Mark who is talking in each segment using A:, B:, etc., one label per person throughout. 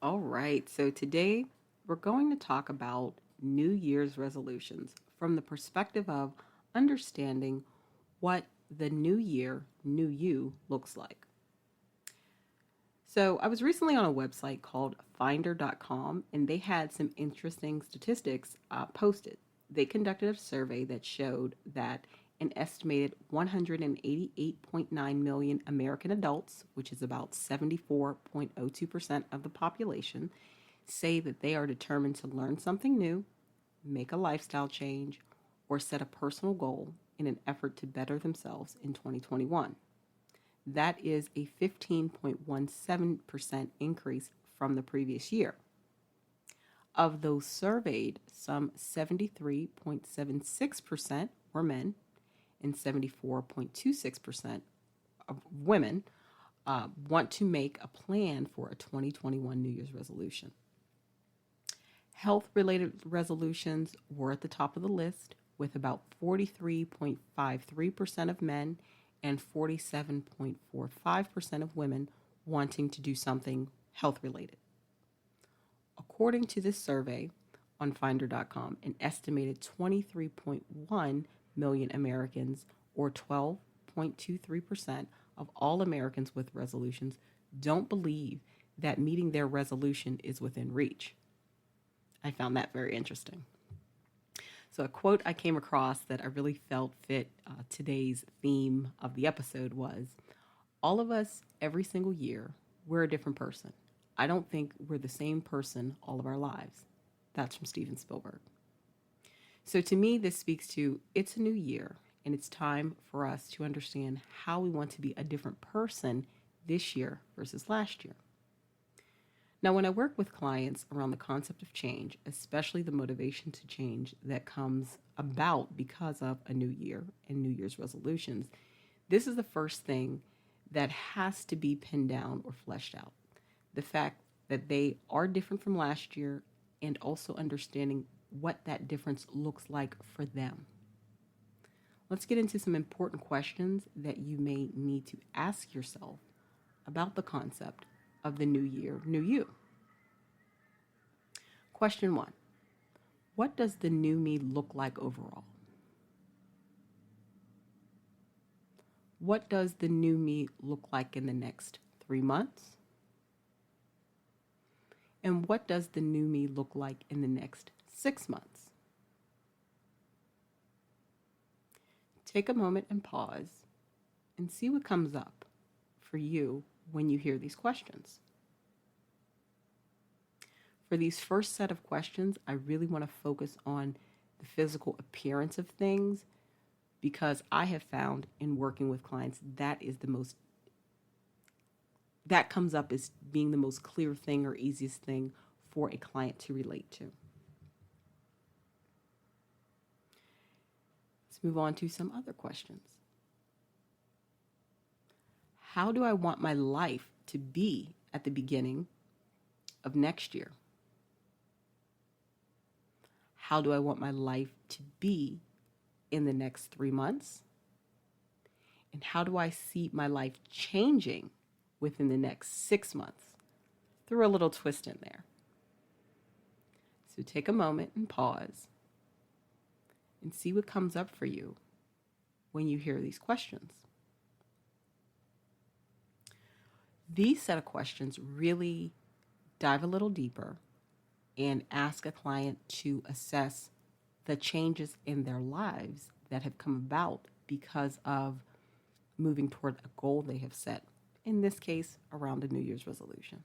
A: All right, so today we're going to talk about New Year's resolutions from the perspective of understanding what the new year, new you looks like. So, I was recently on a website called finder.com and they had some interesting statistics posted. They conducted a survey that showed that an estimated 188.9 million American adults, which is about 74.02% of the population, say that they are determined to learn something new, make a lifestyle change, or set a personal goal in an effort to better themselves in 2021. That is a 15.17% increase from the previous year. Of those surveyed, some 73.76% were men and 74.26% of women want to make a plan for a 2021 New Year's resolution. Health related resolutions were at the top of the list, with about 43.53% of men and 47.45% of women wanting to do something health related. According to this survey on Finder.com, an estimated 23.1 million Americans, or 12.23% of all Americans with resolutions, don't believe that meeting their resolution is within reach. I found that very interesting. So, a quote I came across that I really felt fit today's theme of the episode was: all of us, every single year, we're a different person. I don't think we're the same person all of our lives. That's from Steven Spielberg. So, to me, this speaks to it's a new year, and it's time for us to understand how we want to be a different person this year versus last year. Now, when I work with clients around the concept of change, especially the motivation to change that comes about because of a new year and New Year's resolutions, this is the first thing that has to be pinned down or fleshed out. The fact that they are different from last year and also understanding what that difference looks like for them. Let's get into some important questions that you may need to ask yourself about the concept of the new year, new you. Question 1. What does the new me look like overall? What does the new me look like in the next 3 months? And what does the new me look like in the next 6 months? Take a moment and pause and see what comes up for you when you hear these questions. For these first set of questions, I really want to focus on the physical appearance of things because I have found in working with clients that comes up as being the most clear thing or easiest thing for a client to relate to. Let's move on to some other questions. How do I want my life to be at the beginning of next year? How do I want my life to be in the next 3 months? And how do I see my life changing within the next 6 months? Threw a little twist in there. So take a moment and pause and see what comes up for you when you hear these questions. These set of questions really dive a little deeper and ask a client to assess the changes in their lives that have come about because of moving toward a goal they have set, in this case, around a New Year's resolution.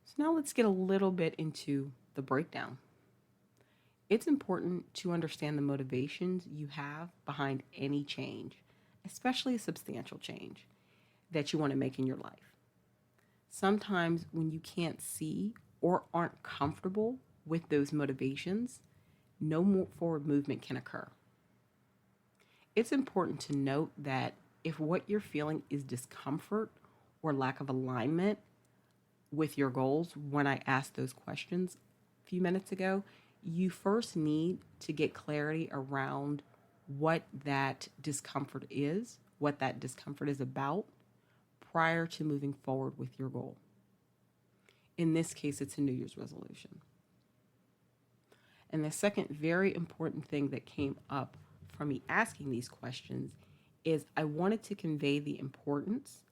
A: So now let's get a little bit into the breakdown. It's important to understand the motivations you have behind any change, especially a substantial change that you want to make in your life. Sometimes when you can't see or aren't comfortable with those motivations, no more forward movement can occur. It's important to note that if what you're feeling is discomfort or lack of alignment with your goals, when I asked those questions a few minutes ago, you first need to get clarity around what that discomfort is, what that discomfort is about, prior to moving forward with your goal. In this case, it's a New Year's resolution. And the second very important thing that came up from me asking these questions is I wanted to convey the importance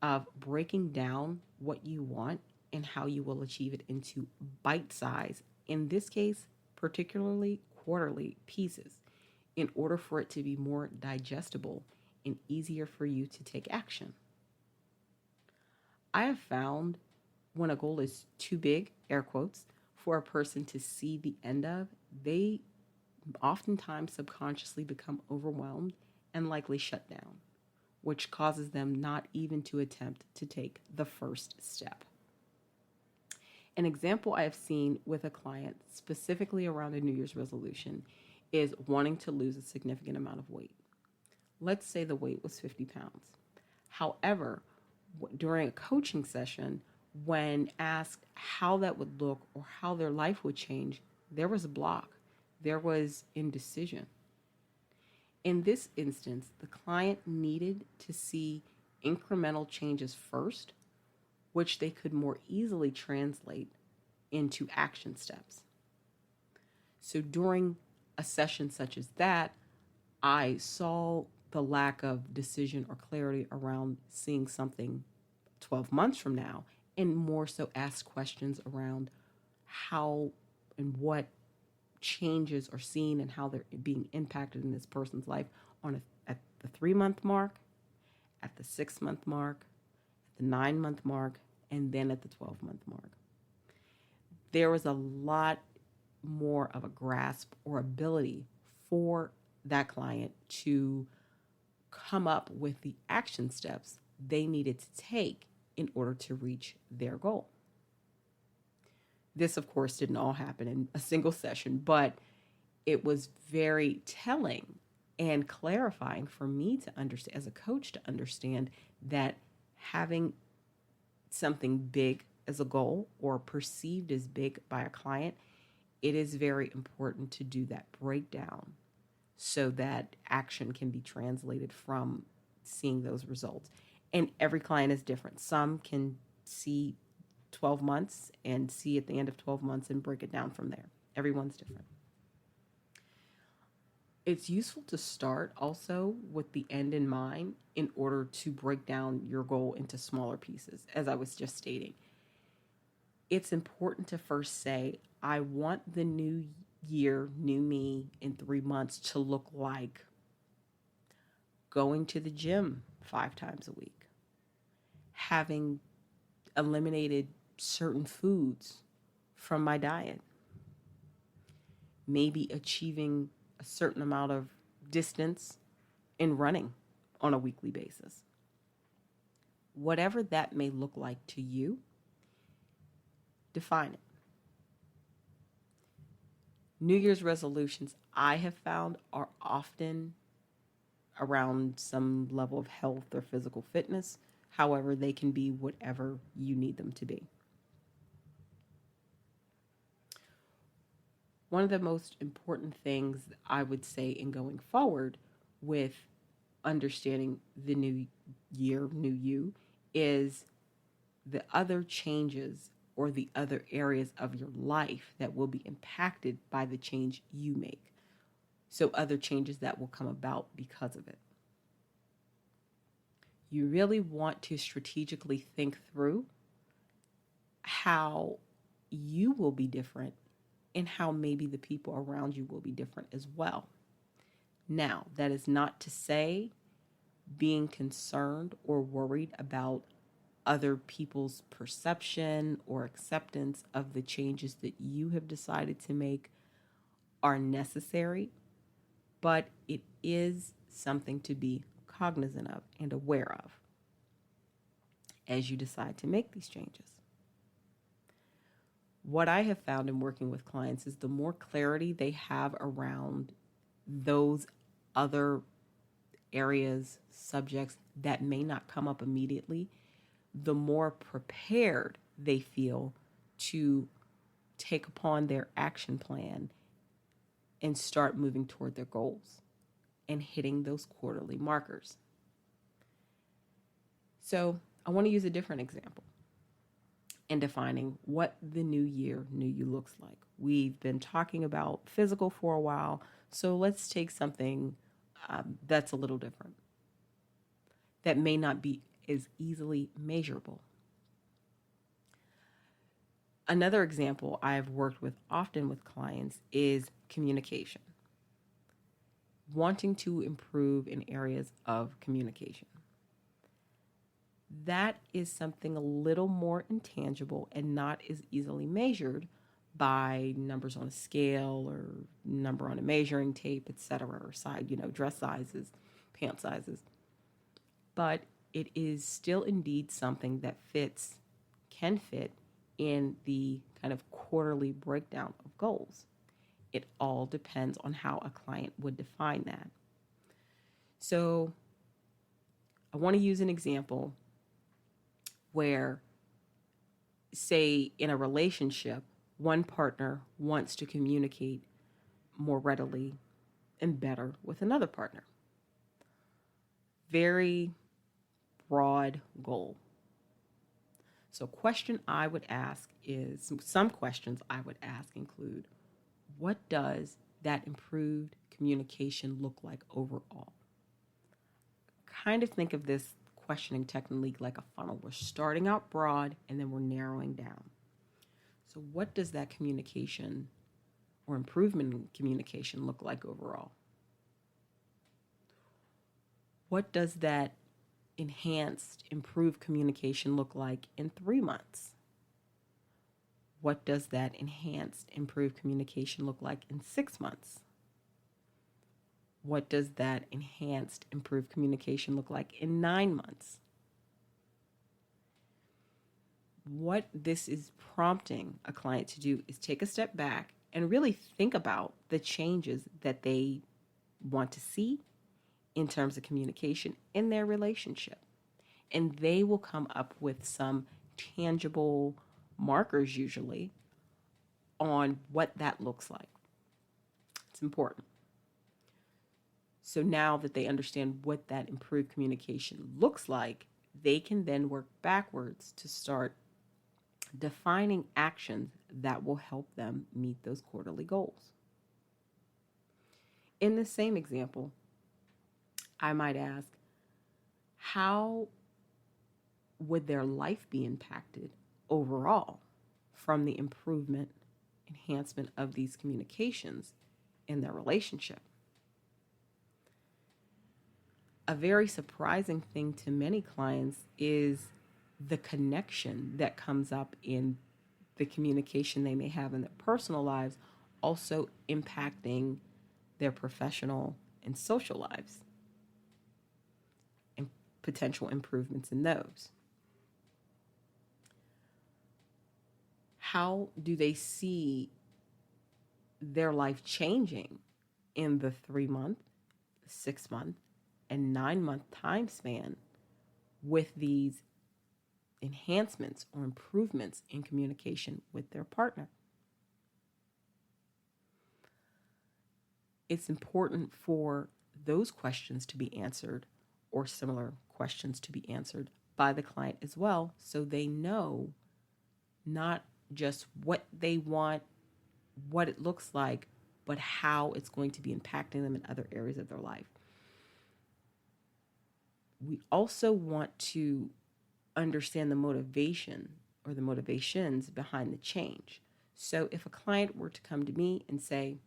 A: of breaking down what you want and how you will achieve it into bite size, in this case, particularly quarterly pieces, in order for it to be more digestible and easier for you to take action. I have found when a goal is too big, air quotes, for a person to see the end of, they oftentimes subconsciously become overwhelmed and likely shut down, which causes them not even to attempt to take the first step. An example I have seen with a client, specifically around a New Year's resolution, is wanting to lose a significant amount of weight. Let's say the weight was 50 pounds. However, during a coaching session, when asked how that would look or how their life would change, there was a block. There was indecision. In this instance, the client needed to see incremental changes first, which they could more easily translate into action steps. So during a session such as that, I saw the lack of decision or clarity around seeing something 12 months from now, and more so asked questions around how and what changes are seen and how they're being impacted in this person's life at the 3-month mark, at the 6-month mark, at the 9-month mark, and then at the 12-month mark. There was a lot more of a grasp or ability for that client to come up with the action steps they needed to take in order to reach their goal. This, of course, didn't all happen in a single session, but it was very telling and clarifying for me to understand, as a coach, to understand that having something big as a goal or perceived as big by a client, it is very important to do that breakdown so that action can be translated from seeing those results. And every client is different. Some can see 12 months and see at the end of 12 months and break it down from there. Everyone's different. It's useful to start also with the end in mind in order to break down your goal into smaller pieces, as I was just stating. It's important to first say, I want the new year, new me in 3 months to look like going to the gym 5 times a week, having eliminated certain foods from my diet, maybe achieving a certain amount of distance in running on a weekly basis. Whatever that may look like to you, define it. New Year's resolutions, I have found, are often around some level of health or physical fitness. However, they can be whatever you need them to be. One of the most important things I would say in going forward with understanding the new year, new you, is the other changes or the other areas of your life that will be impacted by the change you make. So other changes that will come about because of it. You really want to strategically think through how you will be different and how maybe the people around you will be different as well. Now, that is not to say being concerned or worried about other people's perception or acceptance of the changes that you have decided to make are necessary, but it is something to be cognizant of and aware of as you decide to make these changes. What I have found in working with clients is the more clarity they have around those other areas, subjects that may not come up immediately, the more prepared they feel to take upon their action plan and start moving toward their goals and hitting those quarterly markers. So I want to use a different example in defining what the new year, new you looks like. We've been talking about physical for a while, so let's take something that's a little different, that may not be as easily measurable. Another example I've worked with often with clients is communication, wanting to improve in areas of communication. That is something a little more intangible and not as easily measured by numbers on a scale or number on a measuring tape, etc., or dress sizes, pant sizes. But it is still indeed something that can fit in the kind of quarterly breakdown of goals. It all depends on how a client would define that. So I want to use an example where, say, in a relationship, one partner wants to communicate more readily and better with another partner. Very broad goal. So some questions I would ask include, what does that improved communication look like overall? Kind of think of this questioning technique like a funnel. We're starting out broad and then we're narrowing down. So what does that communication or improvement in communication look like overall? What does that enhanced, improved communication look like in 3 months? What does that enhanced, improved communication look like in 6 months? What does that enhanced, improved communication look like in 9 months? What this is prompting a client to do is take a step back and really think about the changes that they want to see in terms of communication in their relationship. And they will come up with some tangible markers, usually, on what that looks like. It's important. So now that they understand what that improved communication looks like, they can then work backwards to start defining actions that will help them meet those quarterly goals. In the same example, I might ask, how would their life be impacted overall from the enhancement of these communications in their relationship? A very surprising thing to many clients is the connection that comes up in the communication they may have in their personal lives, also impacting their professional and social lives, and potential improvements in those. How do they see their life changing in the 3-month, 6-month, and 9-month time span with these enhancements or improvements in communication with their partner? It's important for those questions to be answered, or similar questions to be answered by the client as well, so they know not just what they want, what it looks like, but how it's going to be impacting them in other areas of their life. We also want to understand the motivation or the motivations behind the change. So if a client were to come to me and say,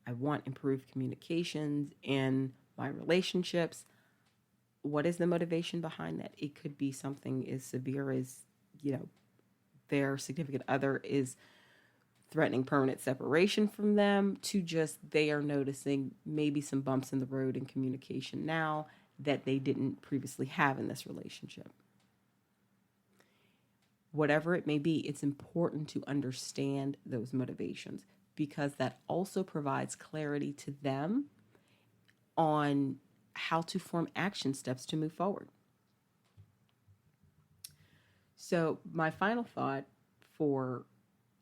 A: I want improved communications in my relationships, what is the motivation behind that? It could be something as severe as, their significant other is threatening permanent separation from them, to just they are noticing maybe some bumps in the road in communication now that they didn't previously have in this relationship. Whatever it may be, it's important to understand those motivations, because that also provides clarity to them on how to form action steps to move forward. So my final thought for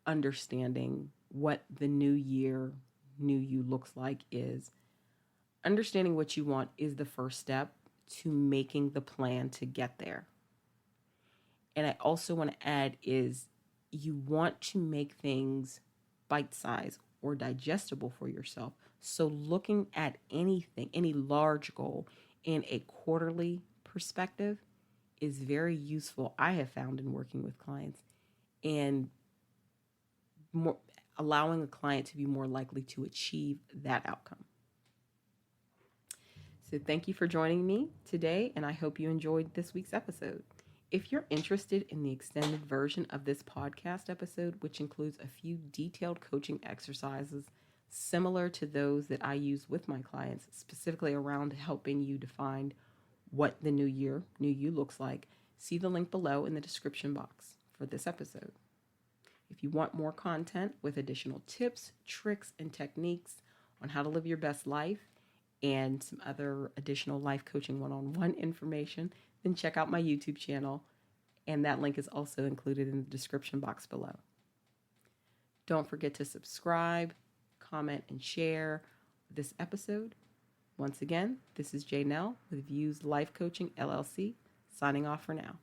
A: understanding what the new year, new you looks like is understanding what you want is the first step to making the plan to get there. And I also want to add is you want to make things bite-sized or digestible for yourself. So looking at anything, any large goal in a quarterly perspective is very useful, I have found in working with clients, and more allowing a client to be more likely to achieve that outcome. So thank you for joining me today, and I hope you enjoyed this week's episode. If you're interested in the extended version of this podcast episode, which includes a few detailed coaching exercises similar to those that I use with my clients, specifically around helping you define what the new year, new you looks like, see the link below in the description box for this episode. If you want more content with additional tips, tricks, and techniques on how to live your best life and some other additional life coaching one-on-one information, then check out my YouTube channel, and that link is also included in the description box below. Don't forget to subscribe, comment, and share this episode. Once again, this is JANELLE with Views Life Coaching, LLC, signing off for now.